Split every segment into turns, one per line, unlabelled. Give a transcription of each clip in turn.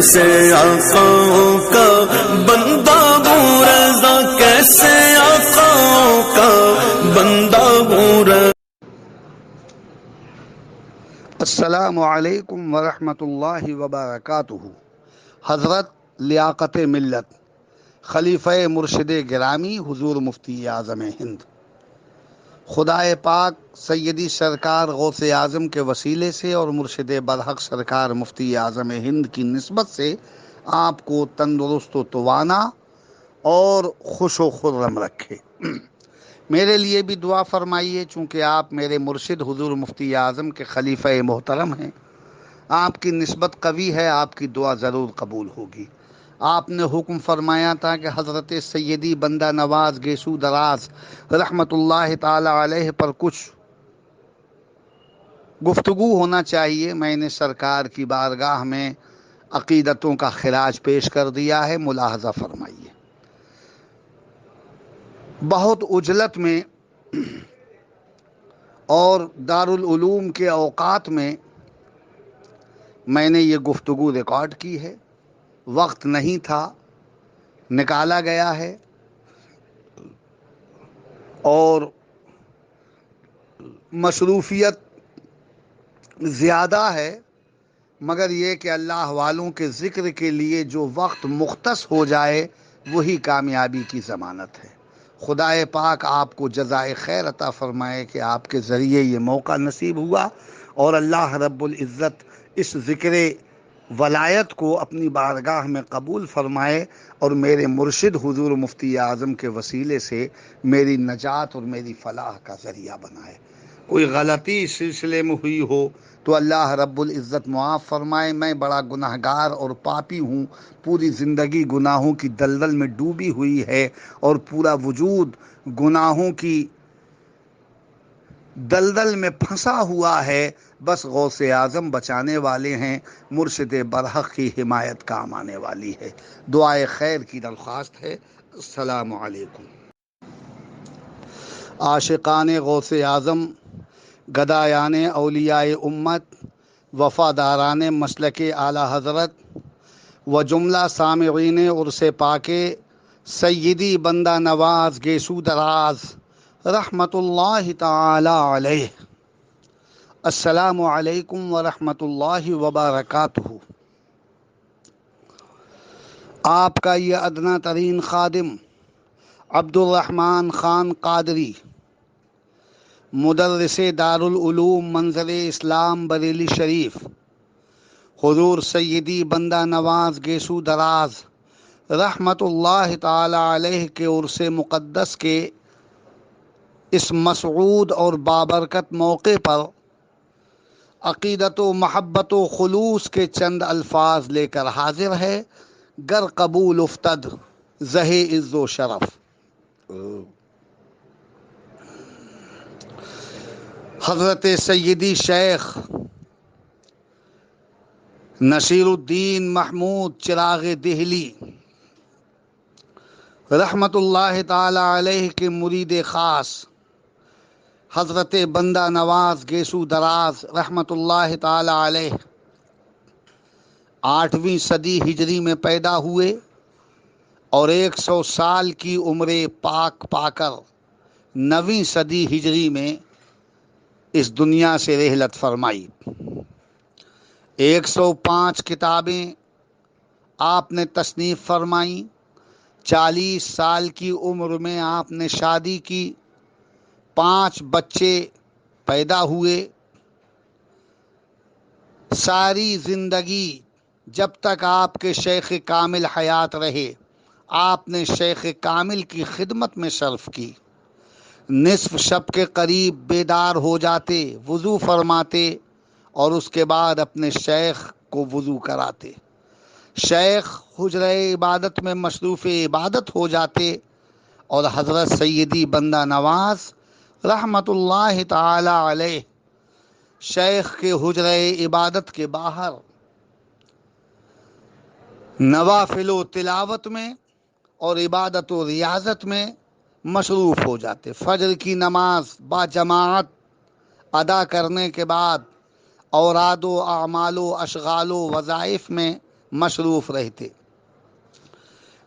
کیسے آقاؤں کا بندہ ہوں رضا، کیسے آقاؤں کا بندہ ہوں رضا۔
السلام علیکم ورحمۃ اللہ وبرکاتہ۔ حضرت لیاقت ملت خلیفہ مرشد گرامی حضور مفتی اعظم ہند، خدائے پاک سیدی سرکار غوث اعظم کے وسیلے سے اور مرشد برحق سرکار مفتی اعظم ہند کی نسبت سے آپ کو تندرست و توانا اور خوش و خرم رکھے۔ میرے لیے بھی دعا فرمائیے، چونکہ آپ میرے مرشد حضور مفتی اعظم کے خلیفہ محترم ہیں۔ آپ کی نسبت قوی ہے، آپ کی دعا ضرور قبول ہوگی۔ آپ نے حکم فرمایا تھا کہ حضرت سیدی بندہ نواز گیسو دراز رحمۃ اللہ تعالی علیہ پر کچھ گفتگو ہونا چاہیے۔ میں نے سرکار کی بارگاہ میں عقیدتوں کا خراج پیش کر دیا ہے، ملاحظہ فرمائیے۔ بہت عجلت میں اور دارالعلوم کے اوقات میں نے یہ گفتگو ریکارڈ کی ہے، وقت نہیں تھا، نکالا گیا ہے، اور مصروفیت زیادہ ہے، مگر یہ کہ اللہ والوں کے ذکر کے لیے جو وقت مختص ہو جائے وہی کامیابی کی ضمانت ہے۔ خدائے پاک آپ کو جزائے خیر عطا فرمائے کہ آپ کے ذریعے یہ موقع نصیب ہوا، اور اللہ رب العزت اس ذکر ولایت کو اپنی بارگاہ میں قبول فرمائے، اور میرے مرشد حضور مفتی اعظم کے وسیلے سے میری نجات اور میری فلاح کا ذریعہ بنائے۔ کوئی غلطی اس سلسلے میں ہوئی ہو تو اللہ رب العزت معاف فرمائے۔ میں بڑا گناہگار اور پاپی ہوں، پوری زندگی گناہوں کی دلدل میں ڈوبی ہوئی ہے، اور پورا وجود گناہوں کی دلدل میں پھنسا ہوا ہے۔ بس غوث اعظم بچانے والے ہیں، مرشد برحق کی حمایت کام آنے والی ہے۔ دعائے خیر کی درخواست ہے۔ السلام علیکم۔ عاشقان غوث اعظم، گدایان اولیاء امت، وفاداران مسلک اعلی حضرت و جملہ سامعین عرس پاک سیدی بندہ نواز گیسو دراز رحمۃ اللہ تعالی علیہ، السلام علیکم ورحمۃ اللہ وبرکاتہ۔ آپ کا یہ ادنیٰ ترین خادم عبد الرحمن خان قادری، مدرس دارالعلوم منظر اسلام بریلی شریف، حضور سیدی بندہ نواز گیسو دراز رحمۃ اللہ تعالی علیہ کے عرس مقدس کے اس مسعود اور بابرکت موقع پر عقیدت و محبت و خلوص کے چند الفاظ لے کر حاضر ہے، گر قبول افتد زہ عز و شرف۔ حضرت سیدی شیخ نصیر الدین محمود چراغ دہلی رحمۃ اللہ تعالی علیہ کے مرید خاص حضرت بندہ نواز گیسو دراز رحمۃ اللہ تعالی علیہ 8ویں صدی ہجری میں پیدا ہوئے، اور 100 سال کی عمر پاک پا کر 9ویں صدی ہجری میں اس دنیا سے رحلت فرمائی۔ 105 کتابیں آپ نے تصنیف فرمائیں۔ 40 سال کی عمر میں آپ نے شادی کی، 5 بچے پیدا ہوئے۔ ساری زندگی جب تک آپ کے شیخ کامل حیات رہے، آپ نے شیخ کامل کی خدمت میں صرف کی۔ نصف شب کے قریب بیدار ہو جاتے، وضو فرماتے، اور اس کے بعد اپنے شیخ کو وضو کراتے۔ شیخ حجرہ عبادت میں مصروف عبادت ہو جاتے، اور حضرت سیدی بندہ نواز رحمۃ اللہ تعالی علیہ شیخ کے حجرہ عبادت کے باہر نوافل و تلاوت میں اور عبادت و ریاضت میں مصروف ہو جاتے۔ فجر کی نماز با جماعت ادا کرنے کے بعد اوراد و اعمال و اشغال و وظائف میں مصروف رہتے،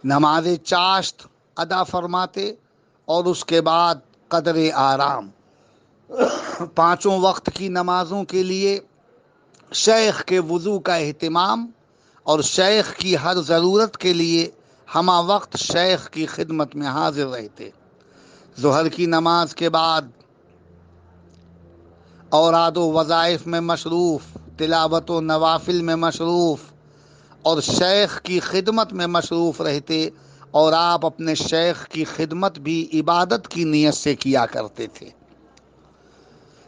نماز چاشت ادا فرماتے اور اس کے بعد قدر آرام، پانچوں وقت کی نمازوں کے لیے شیخ کے وضو کا اہتمام اور شیخ کی ہر ضرورت کے لیے ہمہ وقت شیخ کی خدمت میں حاضر رہتے۔ ظہر کی نماز کے بعد اوراد و وظائف میں مصروف، تلاوت و نوافل میں مصروف اور شیخ کی خدمت میں مصروف رہتے، اور آپ اپنے شیخ کی خدمت بھی عبادت کی نیت سے کیا کرتے تھے۔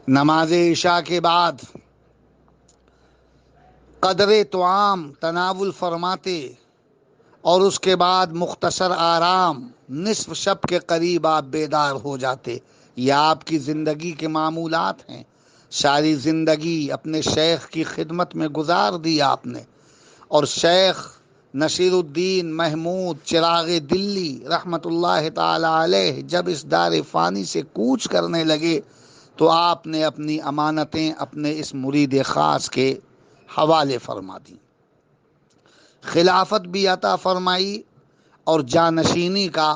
نماز عشاء کے بعد قدر طعام تناول فرماتے اور اس کے بعد مختصر آرام، نصف شب کے قریب آپ بیدار ہو جاتے۔ یہ آپ کی زندگی کے معمولات ہیں، ساری زندگی اپنے شیخ کی خدمت میں گزار دی آپ نے۔ اور شیخ نصیر الدین محمود چراغ دلی رحمۃ اللہ تعالی علیہ جب اس دار فانی سے کوچ کرنے لگے تو آپ نے اپنی امانتیں اپنے اس مرید خاص کے حوالے فرما دیں، خلافت بھی عطا فرمائی اور جانشینی کا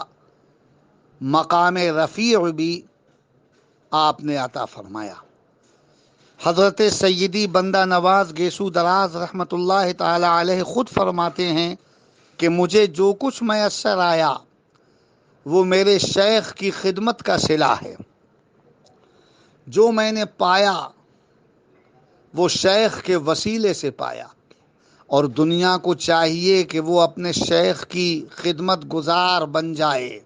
مقام رفیع بھی آپ نے عطا فرمایا۔ حضرت سیدی بندہ نواز گیسو دراز رحمۃ اللہ تعالی علیہ خود فرماتے ہیں کہ مجھے جو کچھ میسر آیا وہ میرے شیخ کی خدمت کا صلہ ہے، جو میں نے پایا وہ شیخ کے وسیلے سے پایا، اور دنیا کو چاہیے کہ وہ اپنے شیخ کی خدمت گزار بن جائے،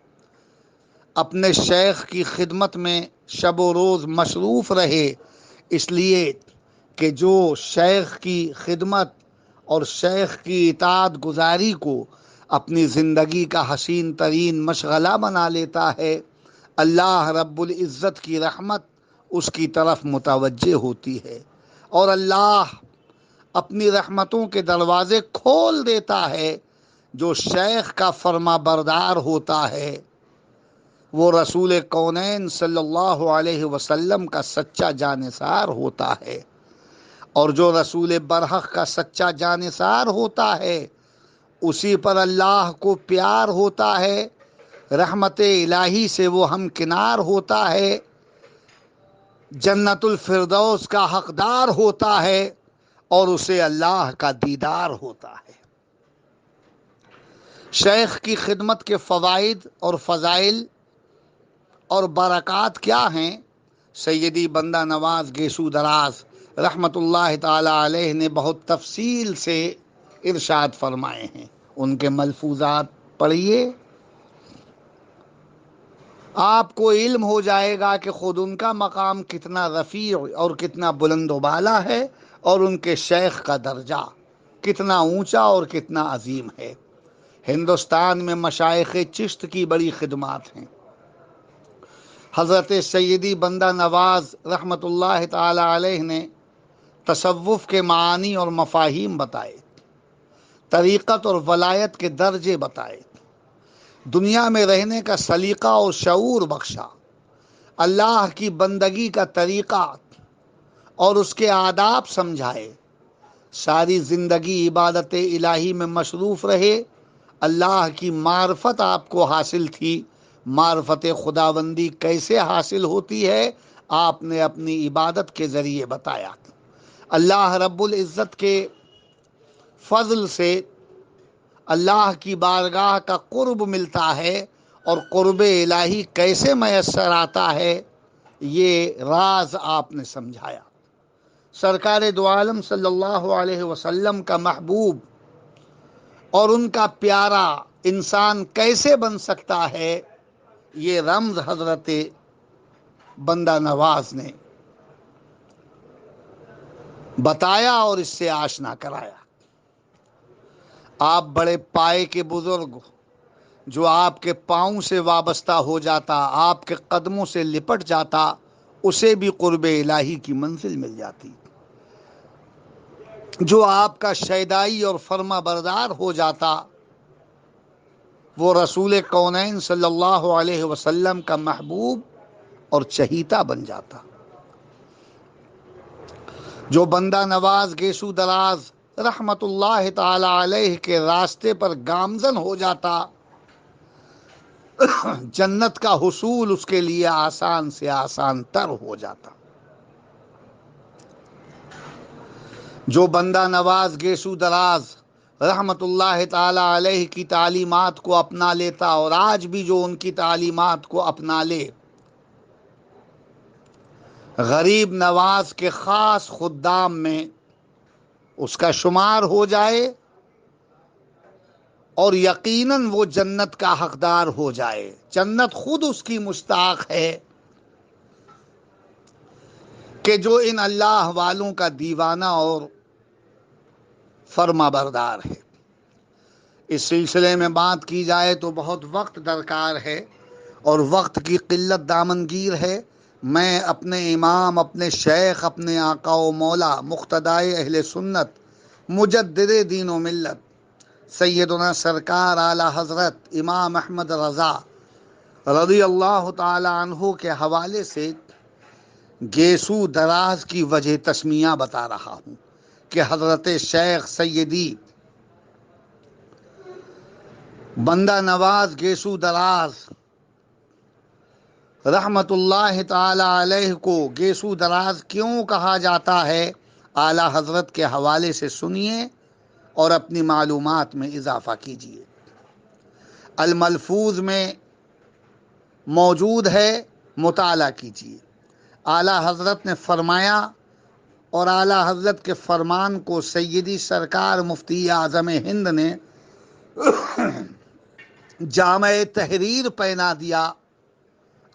اپنے شیخ کی خدمت میں شب و روز مصروف رہے، اس لیے کہ جو شیخ کی خدمت اور شیخ کی اطاعت گزاری کو اپنی زندگی کا حسین ترین مشغلہ بنا لیتا ہے، اللہ رب العزت کی رحمت اس کی طرف متوجہ ہوتی ہے، اور اللہ اپنی رحمتوں کے دروازے کھول دیتا ہے۔ جو شیخ کا فرما بردار ہوتا ہے وہ رسول کونین صلی اللہ علیہ وسلم کا سچا جانثار ہوتا ہے، اور جو رسول برحق کا سچا جانثار ہوتا ہے اسی پر اللہ کو پیار ہوتا ہے، رحمت الہی سے وہ ہمکنار ہوتا ہے، جنت الفردوس کا حقدار ہوتا ہے، اور اسے اللہ کا دیدار ہوتا ہے۔ شیخ کی خدمت کے فوائد اور فضائل اور برکات کیا ہیں؟ سیدی بندہ نواز گیسو دراز رحمۃ اللہ تعالی علیہ نے بہت تفصیل سے ارشاد فرمائے ہیں، ان کے ملفوظات پڑھیے، آپ کو علم ہو جائے گا کہ خود ان کا مقام کتنا رفیع اور کتنا بلند و بالا ہے، اور ان کے شیخ کا درجہ کتنا اونچا اور کتنا عظیم ہے۔ ہندوستان میں مشائخ چشت کی بڑی خدمات ہیں۔ حضرت سیدی بندہ نواز رحمۃ اللہ تعالی علیہ نے تصوف کے معانی اور مفاہیم بتائے، طریقت اور ولایت کے درجے بتائے، دنیا میں رہنے کا سلیقہ اور شعور بخشا، اللہ کی بندگی کا طریقہ اور اس کے آداب سمجھائے، ساری زندگی عبادت الہی میں مصروف رہے، اللہ کی معرفت آپ کو حاصل تھی، معرفت خداوندی کیسے حاصل ہوتی ہے آپ نے اپنی عبادت کے ذریعے بتایا، اللہ رب العزت کے فضل سے اللہ کی بارگاہ کا قرب ملتا ہے، اور قرب الہی کیسے میسر آتا ہے یہ راز آپ نے سمجھایا۔ سرکار دو عالم صلی اللہ علیہ وسلم کا محبوب اور ان کا پیارا انسان کیسے بن سکتا ہے یہ رمز حضرت بندہ نواز نے بتایا اور اس سے آشنا کرایا۔ آپ بڑے پائے کے بزرگ، جو آپ کے پاؤں سے وابستہ ہو جاتا، آپ کے قدموں سے لپٹ جاتا، اسے بھی قرب الہی کی منزل مل جاتی۔ جو آپ کا شیدائی اور فرما بردار ہو جاتا، وہ رسول کونین صلی اللہ علیہ وسلم کا محبوب اور چہیتا بن جاتا۔ جو بندہ نواز گیسو دراز رحمت اللہ تعالی علیہ کے راستے پر گامزن ہو جاتا، جنت کا حصول اس کے لیے آسان سے آسان تر ہو جاتا۔ جو بندہ نواز گیسو دراز رحمت اللہ تعالی علیہ کی تعلیمات کو اپنا لیتا، اور آج بھی جو ان کی تعلیمات کو اپنا لے، غریب نواز کے خاص خدام میں اس کا شمار ہو جائے، اور یقیناً وہ جنت کا حقدار ہو جائے۔ جنت خود اس کی مشتاق ہے کہ جو ان اللہ والوں کا دیوانہ اور فرما بردار ہے۔ اس سلسلے میں بات کی جائے تو بہت وقت درکار ہے، اور وقت کی قلت دامنگیر ہے۔ میں اپنے امام، اپنے شیخ، اپنے آقا و مولا، مقتدائے اہل سنت، مجدد دین و ملت، سیدنا سرکار اعلی حضرت امام احمد رضا رضی اللہ تعالی عنہ کے حوالے سے گیسو دراز کی وجہ تسمیہ بتا رہا ہوں کہ حضرت شیخ سیدی بندہ نواز گیسو دراز رحمت اللہ تعالی علیہ کو گیسو دراز کیوں کہا جاتا ہے، اعلی حضرت کے حوالے سے سنیے اور اپنی معلومات میں اضافہ کیجیے۔ الملفوظ میں موجود ہے، مطالعہ کیجیے۔ اعلی حضرت نے فرمایا، اور اعلی حضرت کے فرمان کو سیدی سرکار مفتی اعظم ہند نے جامع تحریر پہنا دیا۔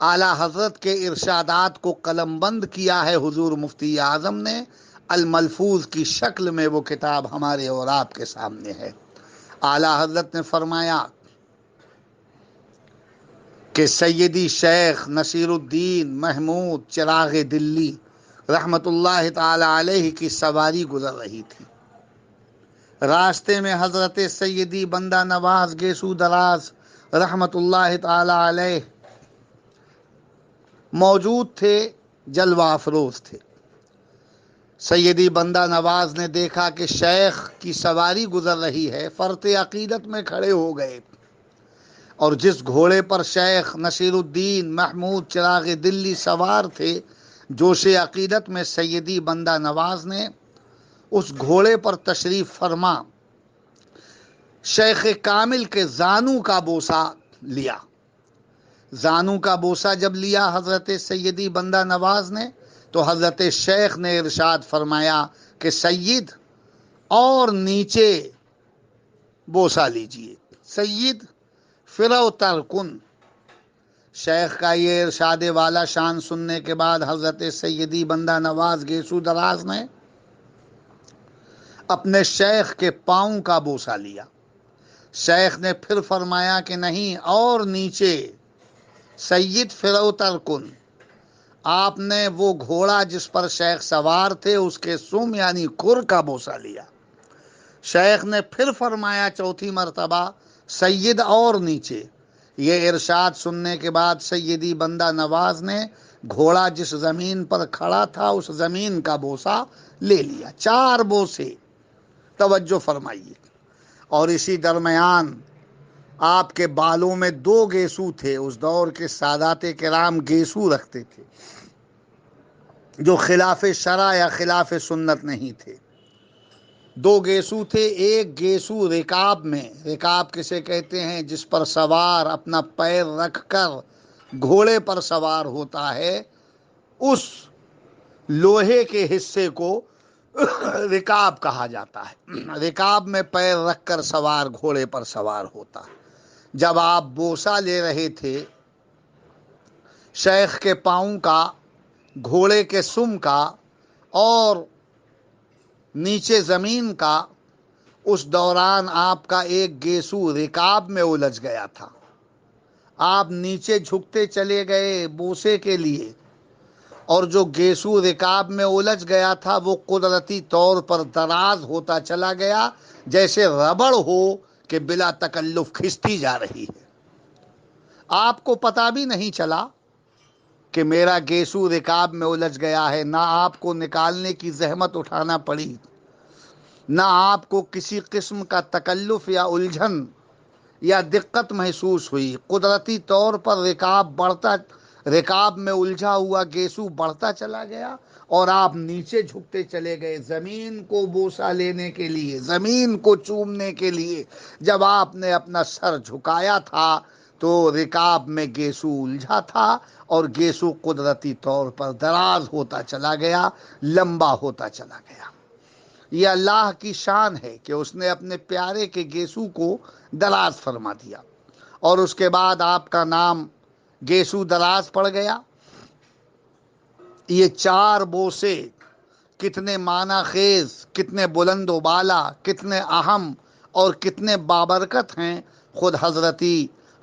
اعلی حضرت کے ارشادات کو قلم بند کیا ہے حضور مفتی اعظم نے۔ الملفوظ کی شکل میں وہ کتاب ہمارے اور آپ کے سامنے ہے۔ اعلی حضرت نے فرمایا کہ سیدی شیخ نصیر الدین محمود چراغ دلی رحمت اللہ تعالی علیہ کی سواری گزر رہی تھی۔ راستے میں حضرت سیدی بندہ نواز گیسو دراز رحمت اللہ تعالی علیہ موجود تھے، جلوہ افروز تھے۔ سیدی بندہ نواز نے دیکھا کہ شیخ کی سواری گزر رہی ہے، فرط عقیدت میں کھڑے ہو گئے، اور جس گھوڑے پر شیخ نصیر الدین محمود چراغ دلی سوار تھے، جوش عقیدت میں سیدی بندہ نواز نے اس گھوڑے پر تشریف فرما شیخ کامل کے زانو کا بوسہ لیا۔ زانو کا بوسہ جب لیا حضرت سیدی بندہ نواز نے، تو حضرت شیخ نے ارشاد فرمایا کہ سید اور نیچے بوسہ لیجئے، سید فروتر کن۔ شیخ کا یہ ارشاد والا شان سننے کے بعد حضرت سیدی بندہ نواز گیسو دراز نے اپنے شیخ کے پاؤں کا بوسہ لیا۔ شیخ نے پھر فرمایا کہ نہیں، اور نیچے، سید فروتر کن۔ آپ نے وہ گھوڑا جس پر شیخ سوار تھے اس کے سم یعنی کھر کا بوسہ لیا۔ شیخ نے پھر فرمایا چوتھی مرتبہ، سید اور نیچے۔ یہ ارشاد سننے کے بعد سیدی بندہ نواز نے گھوڑا جس زمین پر کھڑا تھا اس زمین کا بوسہ لے لیا۔ 4 بوسے، توجہ فرمائیے۔ اور اسی درمیان آپ کے بالوں میں 2 گیسو تھے۔ اس دور کے سادات کرام گیسو رکھتے تھے جو خلاف شرع یا خلاف سنت نہیں تھے۔ 2 گیسو تھے، ایک گیسو رکاب میں، رکاب کسے کہتے ہیں جس پر سوار اپنا پیر رکھ کر گھوڑے پر سوار ہوتا ہے، اس لوہے کے حصے کو رکاب کہا جاتا ہے۔ رکاب میں پیر رکھ کر سوار گھوڑے پر سوار ہوتا ہے۔ جب آپ بوسہ لے رہے تھے شیخ کے پاؤں کا، گھوڑے کے سم کا اور نیچے زمین کا، اس دوران آپ کا ایک گیسو رکاب میں الجھ گیا تھا۔ آپ نیچے جھکتے چلے گئے بوسے کے لیے، اور جو گیسو رکاب میں الجھ گیا تھا وہ قدرتی طور پر دراز ہوتا چلا گیا، جیسے ربڑ ہو کہ بلا تکلف کھنچتی جا رہی ہے۔ آپ کو پتہ بھی نہیں چلا کہ میرا گیسو رکاب میں الجھ گیا ہے، نہ آپ کو نکالنے کی زحمت اٹھانا پڑی، نہ آپ کو کسی قسم کا تکلف یا الجھن یا دقت محسوس ہوئی۔ قدرتی طور پر رکاب میں الجھا ہوا گیسو بڑھتا چلا گیا اور آپ نیچے جھکتے چلے گئے، زمین کو بوسہ لینے کے لیے، زمین کو چومنے کے لیے۔ جب آپ نے اپنا سر جھکایا تھا تو رکاب میں گیسو الجھا تھا اور گیسو قدرتی طور پر دراز ہوتا چلا گیا، لمبا ہوتا چلا گیا۔ یہ اللہ کی شان ہے کہ اس نے اپنے پیارے کے گیسو کو دراز فرما دیا، اور اس کے بعد آپ کا نام گیسو دراز پڑ گیا۔ یہ 4 بوسے کتنے معنی خیز، کتنے بلند و بالا، کتنے اہم اور کتنے بابرکت ہیں۔ خود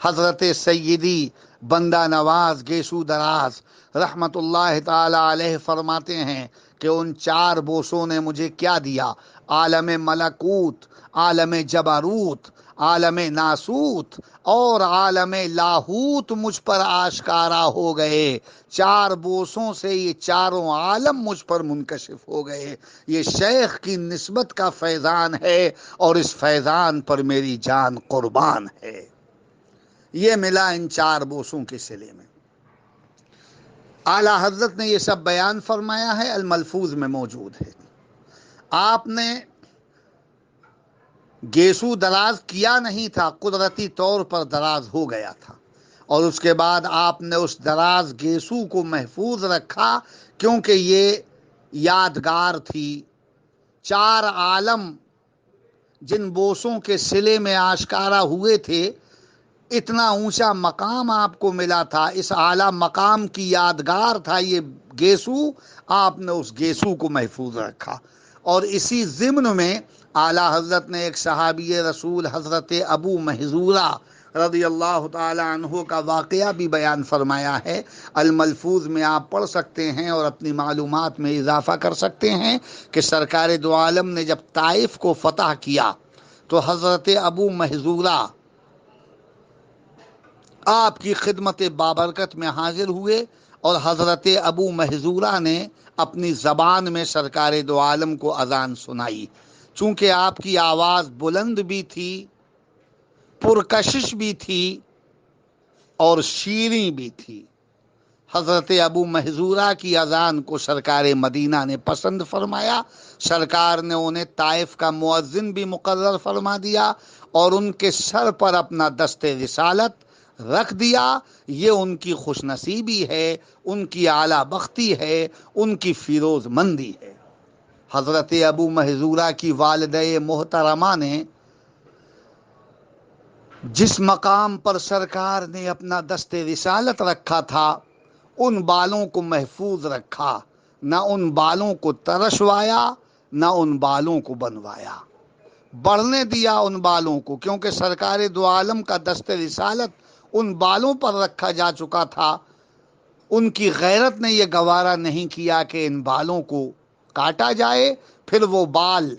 حضرت سیدی بندہ نواز گیسو دراز رحمت اللہ تعالی علیہ فرماتے ہیں کہ ان 4 بوسوں نے مجھے کیا دیا؟ عالم ملکوت، عالم جبروت، عالم ناسوت اور عالم لاہوت مجھ پر آشکارا ہو گئے۔ 4 بوسوں سے یہ چاروں عالم مجھ پر منکشف ہو گئے۔ یہ شیخ کی نسبت کا فیضان ہے اور اس فیضان پر میری جان قربان ہے۔ یہ ملا ان 4 بوسوں کے صلے میں۔ اعلی حضرت نے یہ سب بیان فرمایا ہے، الملفوظ میں موجود ہے۔ آپ نے گیسو دراز کیا نہیں تھا، قدرتی طور پر دراز ہو گیا تھا، اور اس کے بعد آپ نے اس دراز گیسو کو محفوظ رکھا کیونکہ یہ یادگار تھی۔ 4 عالم جن بوسوں کے صلے میں آشکارا ہوئے تھے، اتنا اونچا مقام آپ کو ملا تھا، اس اعلیٰ مقام کی یادگار تھا یہ گیسو۔ آپ نے اس گیسو کو محفوظ رکھا، اور اسی ضمن میں اعلیٰ حضرت نے ایک صحابی رسول حضرت ابو محذورہ رضی اللہ تعالی عنہ کا واقعہ بھی بیان فرمایا ہے۔ الملفوظ میں آپ پڑھ سکتے ہیں اور اپنی معلومات میں اضافہ کر سکتے ہیں کہ سرکار دو عالم نے جب طائف کو فتح کیا تو حضرت ابو محذورہ آپ کی خدمت بابرکت میں حاضر ہوئے، اور حضرت ابو محذورہ نے اپنی زبان میں سرکار دو عالم کو اذان سنائی۔ چونکہ آپ کی آواز بلند بھی تھی، پرکشش بھی تھی اور شیریں بھی تھی، حضرت ابو محذورہ کی اذان کو سرکار مدینہ نے پسند فرمایا۔ سرکار نے انہیں طائف کا مؤذن بھی مقرر فرما دیا اور ان کے سر پر اپنا دست رسالت رکھ دیا۔ یہ ان کی خوش نصیبی ہے، ان کی اعلیٰ بختی ہے، ان کی فیروز مندی ہے۔ حضرت ابو محذورہ کی والدہ محترمہ نے جس مقام پر سرکار نے اپنا دست رسالت رکھا تھا، ان بالوں کو محفوظ رکھا، نہ ان بالوں کو ترشوایا نہ ان بالوں کو بنوایا، بڑھنے دیا ان بالوں کو، کیونکہ سرکار دو عالم کا دست رسالت ان بالوں پر رکھا جا چکا تھا۔ ان کی غیرت نے یہ گوارا نہیں کیا کہ ان بالوں کو کاٹا جائے، پھر وہ بال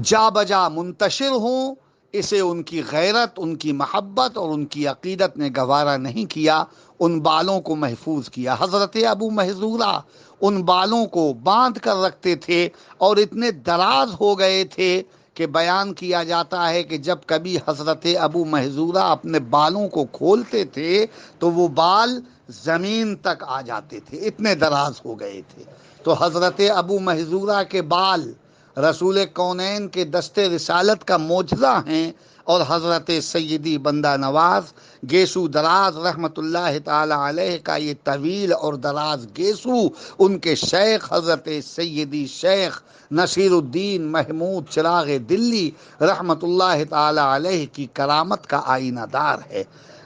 جا بجا منتشر ہوں، اسے ان کی غیرت، ان کی محبت اور ان کی عقیدت نے گوارا نہیں کیا، ان بالوں کو محفوظ کیا۔ حضرت ابو محذورہ ان بالوں کو باندھ کر رکھتے تھے اور اتنے دراز ہو گئے تھے کہ بیان کیا جاتا ہے کہ جب کبھی حضرت ابو محذورہ اپنے بالوں کو کھولتے تھے تو وہ بال زمین تک آ جاتے تھے، اتنے دراز ہو گئے تھے۔ تو حضرت ابو محذورہ کے بال رسول کونین کے دست رسالت کا معجزہ ہیں، اور حضرت سیدی بندہ نواز گیسو دراز رحمت اللہ تعالی علیہ کا یہ طویل اور دراز گیسو ان کے شیخ حضرت سیدی شیخ نصیر الدین محمود چراغ دلی رحمت اللہ تعالی علیہ کی کرامت کا آئینہ دار ہے۔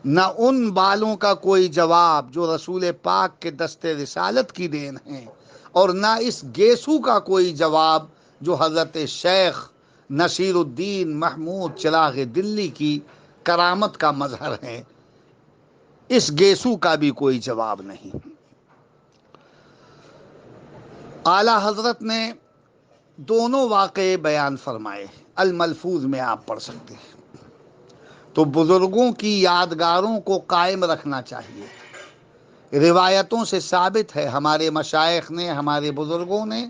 نہ ان بالوں کا کوئی جواب جو رسول پاک کے دست رسالت کی دین ہیں، اور نہ اس گیسو کا کوئی جواب جو حضرت شیخ نصیر الدین محمود چراغ دلی کی کرامت کا مظہر ہے۔ اس گیسو کا بھی کوئی جواب نہیں۔ اعلی حضرت نے دونوں واقعے بیان فرمائے، الملفوظ میں آپ پڑھ سکتے ہیں۔ تو بزرگوں کی یادگاروں کو قائم رکھنا چاہیے۔ روایتوں سے ثابت ہے، ہمارے مشائخ نے، ہمارے بزرگوں نے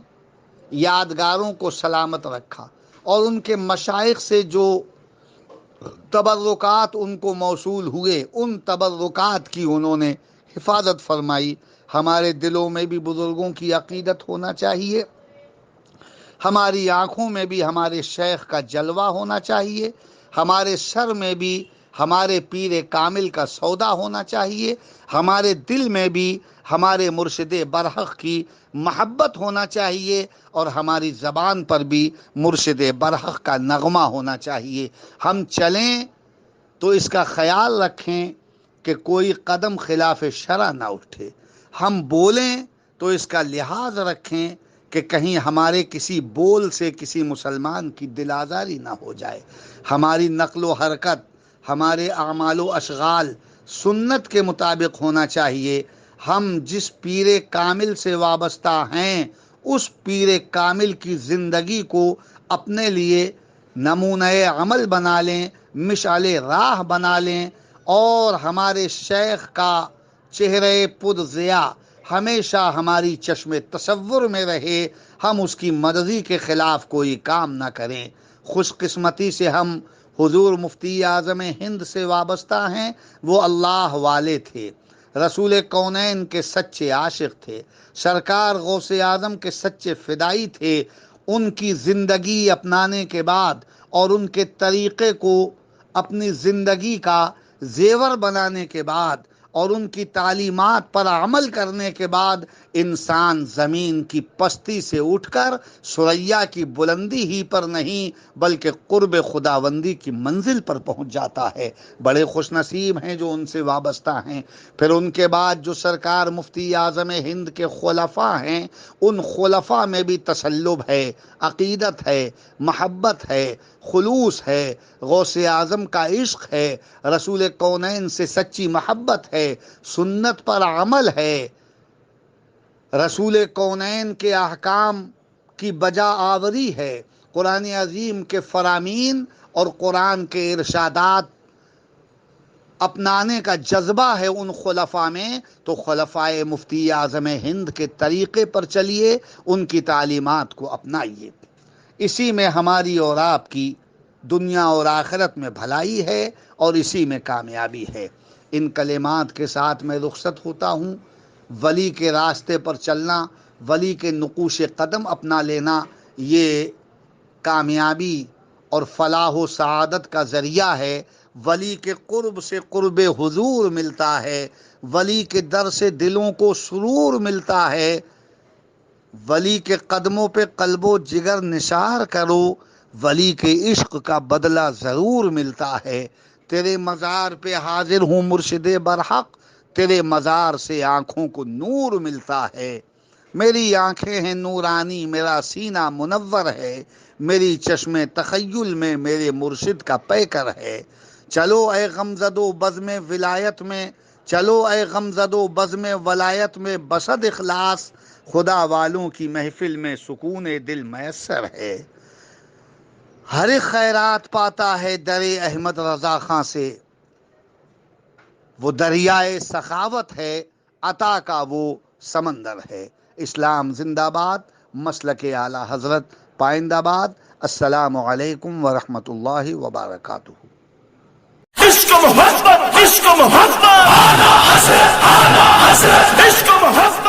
یادگاروں کو سلامت رکھا، اور ان کے مشائخ سے جو تبرکات ان کو موصول ہوئے ان تبرکات کی انہوں نے حفاظت فرمائی۔ ہمارے دلوں میں بھی بزرگوں کی عقیدت ہونا چاہیے، ہماری آنکھوں میں بھی ہمارے شیخ کا جلوہ ہونا چاہیے، ہمارے سر میں بھی ہمارے پیر کامل کا سودا ہونا چاہیے، ہمارے دل میں بھی ہمارے مرشد برحق کی محبت ہونا چاہیے، اور ہماری زبان پر بھی مرشد برحق کا نغمہ ہونا چاہیے۔ ہم چلیں تو اس کا خیال رکھیں کہ کوئی قدم خلاف شرع نہ اٹھے، ہم بولیں تو اس کا لحاظ رکھیں کہ کہیں ہمارے کسی بول سے کسی مسلمان کی دل آزاری نہ ہو جائے۔ ہماری نقل و حرکت، ہمارے اعمال و اشغال سنت کے مطابق ہونا چاہیے۔ ہم جس پیر کامل سے وابستہ ہیں اس پیر کامل کی زندگی کو اپنے لیے نمونہ عمل بنا لیں، مشعل راہ بنا لیں، اور ہمارے شیخ کا چہرے پر ضیاء ہمیشہ ہماری چشم تصور میں رہے، ہم اس کی مرضی کے خلاف کوئی کام نہ کریں۔ خوش قسمتی سے ہم حضور مفتی اعظم ہند سے وابستہ ہیں، وہ اللہ والے تھے، رسول کونین کے سچے عاشق تھے، سرکار غوث اعظم کے سچے فدائی تھے۔ ان کی زندگی اپنانے کے بعد اور ان کے طریقے کو اپنی زندگی کا زیور بنانے کے بعد اور ان کی تعلیمات پر عمل کرنے کے بعد انسان زمین کی پستی سے اٹھ کر ثریا کی بلندی ہی پر نہیں بلکہ قرب خداوندی کی منزل پر پہنچ جاتا ہے۔ بڑے خوش نصیب ہیں جو ان سے وابستہ ہیں۔ پھر ان کے بعد جو سرکار مفتی اعظم ہند کے خلفاء ہیں، ان خلفاء میں بھی تسلب ہے، عقیدت ہے، محبت ہے، خلوص ہے، غوث اعظم کا عشق ہے، رسول کونین سے سچی محبت ہے، سنت پر عمل ہے، رسول کونین کے احکام کی بجا آوری ہے، قرآن عظیم کے فرامین اور قرآن کے ارشادات اپنانے کا جذبہ ہے ان خلفاء میں، تو خلفائے مفتی اعظم ہند کے طریقے پر چلیے، ان کی تعلیمات کو اپنائیے۔ اسی میں ہماری اور آپ کی دنیا اور آخرت میں بھلائی ہے اور اسی میں کامیابی ہے۔ ان کلمات کے ساتھ میں رخصت ہوتا ہوں۔ ولی کے راستے پر چلنا، ولی کے نقوش قدم اپنا لینا، یہ کامیابی اور فلاح و سعادت کا ذریعہ ہے۔ ولی کے قرب سے قرب حضور ملتا ہے، ولی کے در سے دلوں کو سرور ملتا ہے، ولی کے قدموں پہ قلب و جگر نثار کرو، ولی کے عشق کا بدلہ ضرور ملتا ہے۔ تیرے مزار پہ حاضر ہوں مرشد برحق، تیرے مزار سے آنکھوں کو نور ملتا ہے۔ میری آنکھیں ہیں نورانی، میرا سینہ منور ہے، میری چشم تخیل میں میرے مرشد کا پیکر ہے۔ چلو اے غمزدو بزم ولایت میں، چلو اے غمزدو بزم ولایت میں، بسد اخلاص خدا والوں کی محفل میں سکون دل میسر ہے۔ ہر ایک خیرات پاتا ہے در احمد رضا خاں سے، وہ دریائے سخاوت ہے، عطا کا وہ سمندر ہے۔ اسلام زندہ باد، مسلک اعلیٰ حضرت پائندہ باد۔ السلام علیکم ورحمۃ اللہ وبرکاتہ۔
عشق محبت، عشق محبت، عشق محبت۔